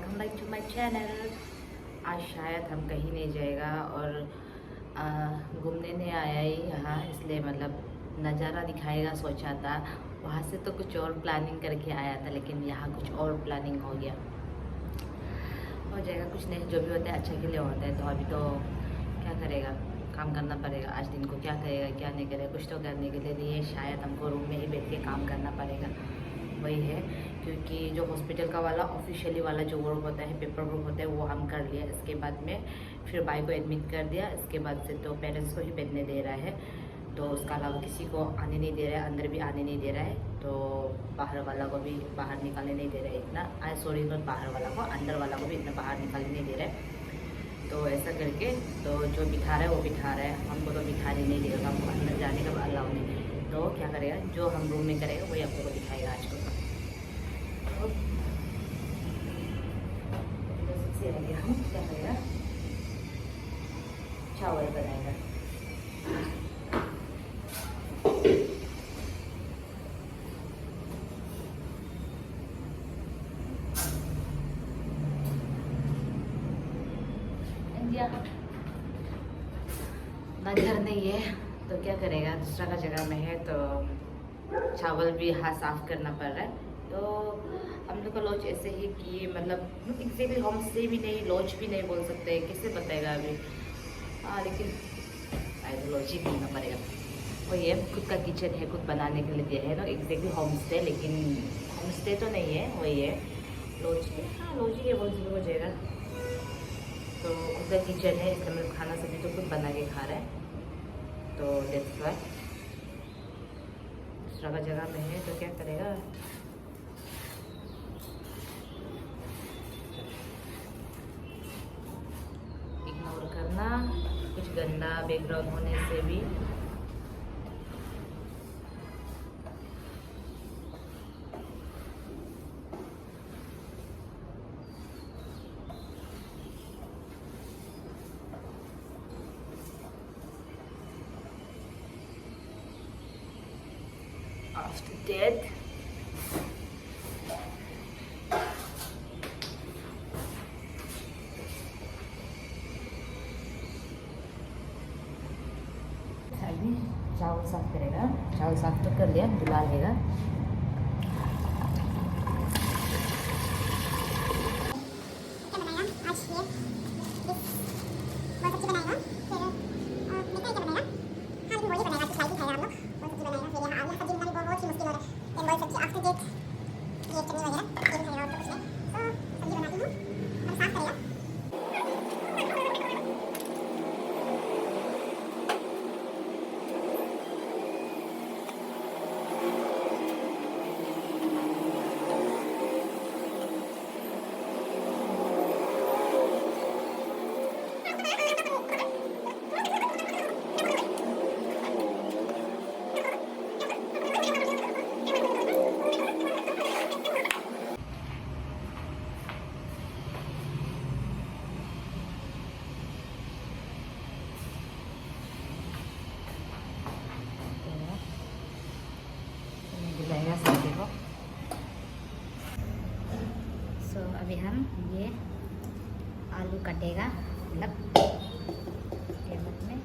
Welcome back to my channel. आज शायद हम कहीं नहीं जाएगा और घूमने नहीं आया ही यहाँ, इसलिए मतलब नज़ारा दिखाएगा सोचा था। वहाँ से तो कुछ और प्लानिंग करके आया था, लेकिन यहाँ कुछ और प्लानिंग हो गया। हो जाएगा कुछ नहीं, जो भी होता है अच्छे के लिए होता है। तो अभी तो क्या करेगा, काम करना पड़ेगा। आज दिन को क्या करेगा क्या नहीं करेगा, कुछ तो करने के लिए नहीं है। शायद हमको रूम में ही बैठ के काम करना पड़ेगा, वही है। क्योंकि जो हॉस्पिटल का वाला ऑफिशियली वाला जो वर्क होता है, पेपर वर्क होता है, वो हम कर लिया। इसके बाद में फिर भाई को एडमिट कर दिया। इसके बाद से तो पेरेंट्स को ही बैठने दे रहा है, तो उसका अलावा किसी को आने नहीं दे रहा है, अंदर भी आने नहीं दे रहा है। तो बाहर वाला को भी बाहर निकालने नहीं दे रहा है इतना। सॉरी, तो बाहर वाला को, अंदर वाला को भी इतना बाहर निकालने नहीं दे रहा है। तो ऐसा करके तो जो बिठा रहा है वो बिठा रहा है, हमको तो बिठाने नहीं देगा, हमको अंदर जाने का अलाउ नहीं। तो क्या करेगा, जो हम रूम में करेगा वही आपको को दिखाएगा आज को। सबसे आगे हम क्या करेगा, चावल बनाएगा। ना घर नहीं है तो क्या करेगा, दूसरा का जगह में है तो चावल भी हाथ साफ करना पड़ रहा है। तो हम लोग का लॉज ऐसे ही कि मतलब एग्जैक्टली होम स्टे भी नहीं, लॉज भी नहीं बोल सकते, कैसे बताएगा अभी। हाँ, लेकिन तो लॉज ही बोलना पड़ेगा। वो ये खुद का किचन है, खुद बनाने के लिए दिया है ना, एग्जैक्टली होम स्टे, लेकिन होम स्टे तो नहीं है, वही है लॉज ही। हाँ, लॉज ही है, बोल हो जाएगा। तो खुद का किचन है, इसलिए मतलब खाना सब्जी तो खुद बना के खा रहा है। तो दैट्स वाई दूसरा का जगह में है तो क्या करेगा। इग्नोर करना कुछ गंदा बैकग्राउंड होने से भी। After that, चावल साफ करेगा। चावल साफ तो कर लिया, धुला लेगा। सो अभी हम ये आलू कटेगा, मतलब टेबल में।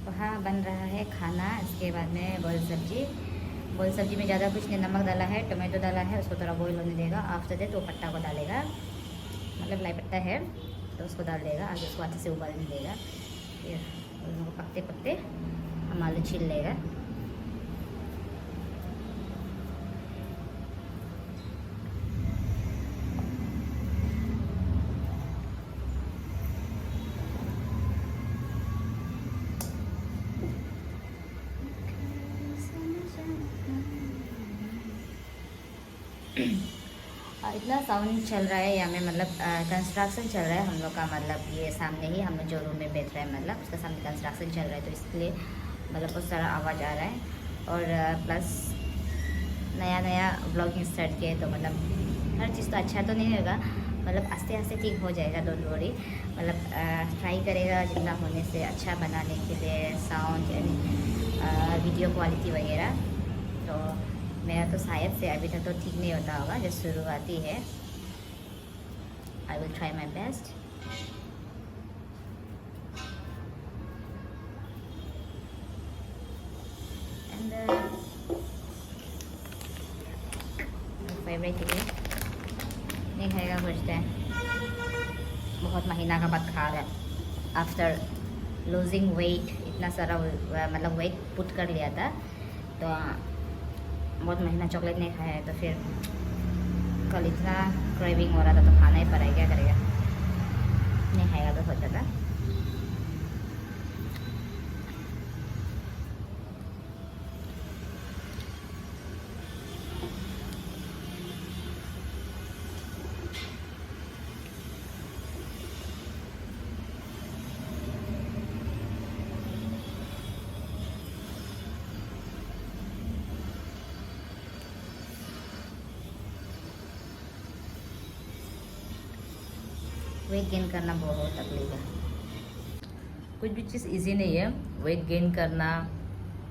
वहाँ बन रहा है खाना। इसके बाद में बॉयल सब्जी। बॉयल सब्जी में ज़्यादा कुछ नहीं, नमक डाला है, टमाटो डाला है, उसको थोड़ा बॉयल होने देगा। आफ्टर दैट वो पत्ता को डालेगा, मतलब लाई पत्ता है तो उसको डाल देगा। आगे उसको अच्छे से उबालने देगा। फिर उसको पकते पकते हम आलू छील लेगा। इतना साउंड चल रहा है यहाँ में, मतलब कंस्ट्रक्शन चल रहा है हम लोग का, मतलब ये सामने ही हम लोग जो रूम में बैठ रहे हैं, मतलब उसके सामने कंस्ट्रक्शन चल रहा है, तो इसलिए मतलब बहुत सारा आवाज़ आ रहा है। और प्लस नया नया ब्लॉगिंग स्टार्ट किया है, तो मतलब हर चीज़ तो अच्छा तो नहीं होगा, मतलब आस्ते आस्ते ठीक हो जाएगा, डोंट वरी। मतलब ट्राई करेगा जितना होने से अच्छा बनाने के लिए, साउंड यानी वीडियो क्वालिटी वगैरह। तो मेरा तो शायद से अभी तक तो ठीक नहीं होता होगा, जो शुरुआती है। I will try my best. And favourite chicken नहीं खाएगा फर्स्ट टाइम, बहुत महीना का बाद खा रहा है। आफ्टर लूजिंग वेट, इतना सारा मतलब वेट पुट कर लिया था, तो बहुत महीना चॉकलेट नहीं खाया है, तो फिर कल इतना क्रेविंग हो रहा था तो खाना ही पड़ा है, क्या करेगा। नहीं खाएगा तो सोचा था। वेट गेन करना बहुत तकलीफ है। कुछ भी चीज़ इजी नहीं है। वेट गेन करना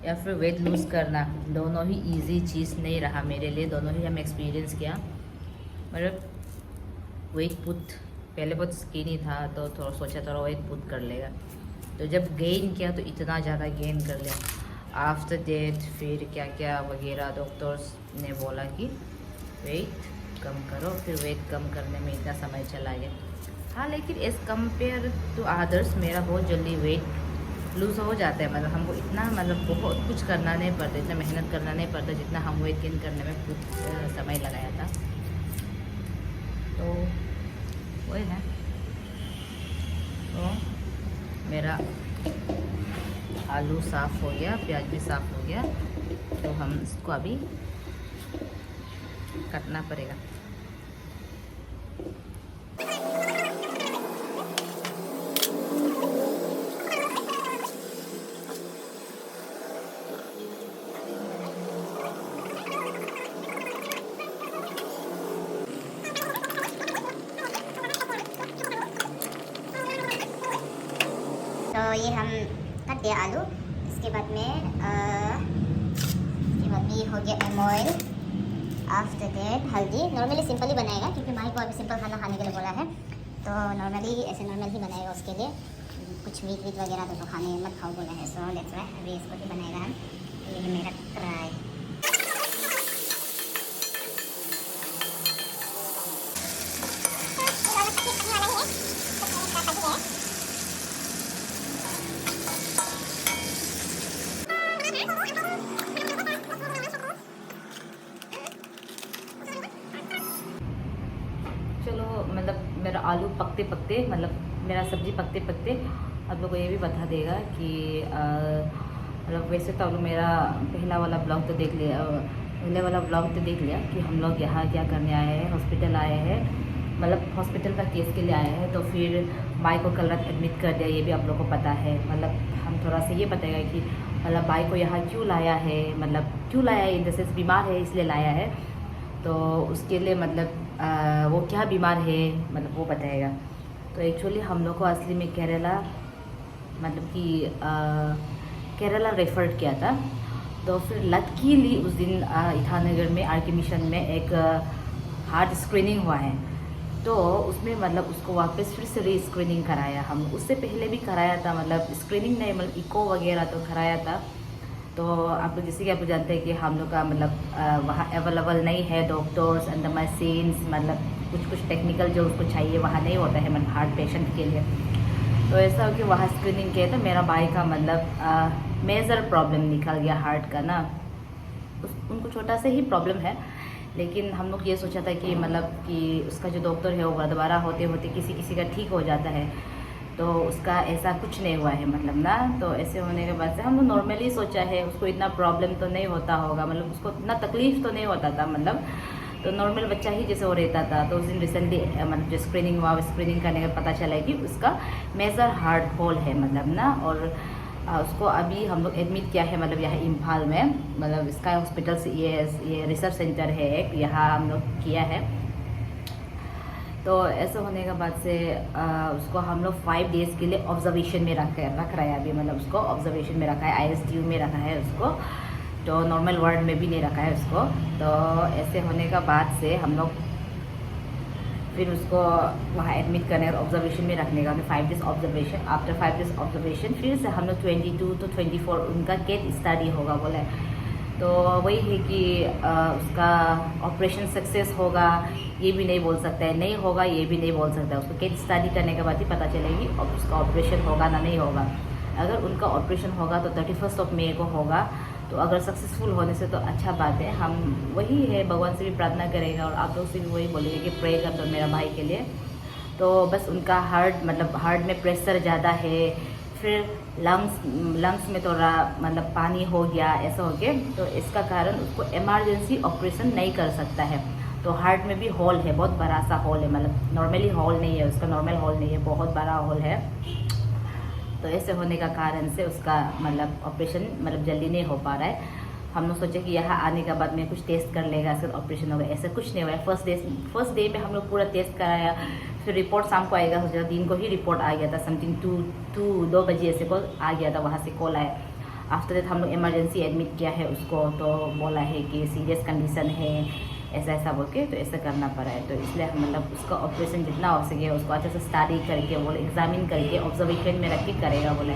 या फिर वेट लूज़ करना, दोनों ही इजी चीज़ नहीं रहा मेरे लिए। दोनों ही हम एक्सपीरियंस किया। मतलब वेट पुट पहले बहुत स्किनी था, तो थोड़ा सोचा थोड़ा वेट पुट कर लेगा, तो जब गेन किया तो इतना ज़्यादा गेन कर लिया। आफ्टर डेट फिर क्या क्या वगैरह डॉक्टर्स ने बोला कि वेट कम करो, फिर वेट कम करने में इतना समय चला गया। हाँ, लेकिन एज़ कम्पेयर टू अदर्स मेरा बहुत जल्दी वेट लूज़ हो जाता है। मतलब हमको इतना मतलब बहुत कुछ करना नहीं पड़ता, इतना मेहनत करना नहीं पड़ता जितना हम वेट गेन करने में कुछ समय लगाया था। तो वही है। तो मेरा आलू साफ़ हो गया, प्याज भी साफ़ हो गया, तो हम इसको अभी काटना पड़ेगा। तो ये हम कट दिया आलू। इसके बाद में ये हो गया एम ऑयल। आफ्टर दैट हल्दी। नॉर्मली सिंपल ही बनाएगा क्योंकि माही को अभी सिंपल खाना खाने के लिए बोला है, तो नॉर्मली ऐसे नॉर्मल ही बनाएगा। उसके लिए कुछ मीट वीट वगैरह तो खाने मत खाओ बोला है, सो दैट्स व्हाई अभी इसको ही बनाएगा हम। ये है मेरा ट्राई। चलो, मतलब मेरा आलू पकते पकते, मतलब मेरा सब्ज़ी पकते पकते आप लोग को ये भी बता देगा कि मतलब वैसे तो आप लोग मेरा पहला वाला ब्लॉग तो देख लिया, पहले वाला ब्लॉग तो देख लिया कि हम लोग यहाँ क्या करने आए हैं। हॉस्पिटल आए हैं, मतलब हॉस्पिटल का केस के लिए आए हैं। तो फिर बाई को कल रात एडमिट कर दिया, ये भी आप लोग को पता है। मतलब हम थोड़ा सा ये बताएगा कि मतलब बाई को यहाँ क्यों लाया है, मतलब क्यों लाया है, इन द सेंस बीमार है इसलिए लाया है। तो उसके लिए मतलब वो क्या बीमार है मतलब वो बताएगा। तो एक्चुअली हम लोग को असली में केरला, मतलब कि केरला रेफ़र किया था। तो फिर लकीली उस दिन ईटानगर में आर के मिशन में एक हार्ट स्क्रीनिंग हुआ है, तो उसमें मतलब उसको वापस फिर से री स्क्रीनिंग कराया। हम उससे पहले भी कराया था, मतलब स्क्रीनिंग नहीं मतलब इको वगैरह तो कराया था। तो आप लोग जैसे कि आप लोग जानते हैं कि हम लोग का मतलब वहाँ अवेलेबल नहीं है डॉक्टर्स एंड द मशीन्स, मतलब कुछ कुछ टेक्निकल जो उसको चाहिए वहाँ नहीं होता है मतलब हार्ट पेशेंट के लिए। तो ऐसा हो कि वहाँ स्क्रीनिंग किया था। मेरा भाई का मतलब मेजर प्रॉब्लम निकल गया हार्ट का ना। उनको छोटा सा ही प्रॉब्लम है, लेकिन हम लोग ये सोचा था कि मतलब कि उसका जो डॉक्टर है वो दोबारा होते होते किसी किसी का ठीक हो जाता है, तो उसका ऐसा कुछ नहीं हुआ है मतलब ना। तो ऐसे होने के बाद से हम लोग नॉर्मली सोचा है उसको इतना प्रॉब्लम तो नहीं होता होगा, मतलब उसको इतना तकलीफ़ तो नहीं होता था मतलब। तो नॉर्मल बच्चा ही जैसे वो रहता था। तो उस दिन रिसेंटली मतलब जो स्क्रीनिंग हुआ, स्क्रीनिंग करने का पता चला कि उसका मेजर हार्ट होल है मतलब ना। और उसको अभी हम लोग एडमिट किया है मतलब यहाँ इम्फाल में, मतलब स्काई हॉस्पिटल से ये रिसर्च सेंटर है एक, यहाँ हम लोग किया है। तो ऐसा होने के बाद से उसको हम लोग 5 डेज़ के लिए ऑब्जर्वेशन में रख रहा है अभी, मतलब उसको ऑब्जर्वेशन में रखा है, ICU में रखा है उसको, तो नॉर्मल वार्ड में भी नहीं रखा है उसको। तो ऐसे होने का बाद से हम लोग फिर उसको वहाँ एडमिट करने और ऑब्जर्वेशन में रखने का, 5 days observation. After 5 days observation फिर से हम लोग 22 to 24 उनका केस स्टडी होगा बोले। तो वही है कि उसका ऑपरेशन सक्सेस होगा ये भी नहीं बोल सकता है, नहीं होगा ये भी नहीं बोल सकता है। उसको केस स्टडी करने के बाद ही पता चलेगी और उसका ऑपरेशन होगा ना नहीं होगा। अगर उनका ऑपरेशन होगा तो 31 मई को होगा। तो अगर सक्सेसफुल होने से तो अच्छा बात है। हम वही है, भगवान से भी प्रार्थना करेगा और आप लोग से भी वही बोलेंगे कि प्रे कर दो मेरा भाई के लिए। तो बस उनका हार्ट में प्रेशर ज़्यादा है, फिर लंग्स में थोड़ा मतलब पानी हो गया, ऐसा हो गया। तो इसका कारण उसको इमरजेंसी ऑपरेशन नहीं कर सकता है। तो हार्ट में भी होल है, बहुत बड़ा सा होल है, मतलब नॉर्मली होल नहीं है उसका, नॉर्मल होल नहीं है, बहुत बड़ा होल है। तो ऐसे होने का कारण से उसका मतलब ऑपरेशन मतलब जल्दी नहीं हो पा रहा है। हम लोग सोचे कि यहाँ आने के बाद में कुछ टेस्ट कर लेगा, फिर ऑपरेशन होगा, ऐसा कुछ नहीं हुआ है। फर्स्ट डे में हम लोग पूरा टेस्ट कराया, फिर रिपोर्ट शाम को आएगा, सोचा दिन को ही रिपोर्ट आ गया था, समथिंग 2 बजे ऐसे को आ गया था, वहाँ से कॉल आया। आफ्टर दैट हम लोग इमरजेंसी एडमिट किया है उसको, तो बोला है कि सीरियस कंडीशन है, ऐसा बोल के तो ऐसा करना पड़ा है। तो इसलिए हम मतलब उसका ऑपरेशन जितना हो सके उसको अच्छे से स्टडी करके बोले, एग्जामिन करके ऑब्जर्वेशन में रख के करेगा बोले,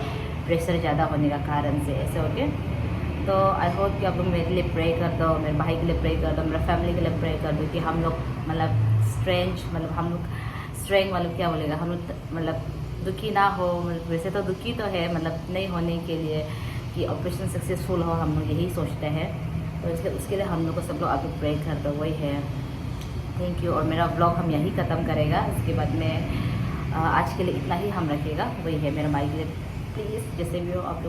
प्रेशर ज़्यादा होने का कारण से ऐसे हो के। तो आई होप कि आप लोग मेरे लिए प्रे कर दो, मेरे भाई के लिए प्रे कर दो, मेरे फैमिली के लिए प्रे कर दो कि हम लोग मतलब हम लोग स्ट्रेंथ मतलब क्या बोलेगा, हम लोग मतलब दुखी ना हो। वैसे तो दुखी तो है मतलब नहीं होने के लिए कि ऑपरेशन सक्सेसफुल हो, हम लोग यही सोचते हैं। तो उसके लिए हम लोग को सब लोग आप लोग प्रे कर दो, वही है। Thank you. और मेरा व्लॉग हम यही ख़त्म करेगा, इसके बाद में आज के लिए इतना ही हम रखेगा, वही है। मेरा भाई के लिए प्लीज़ जैसे भी हो आप लोग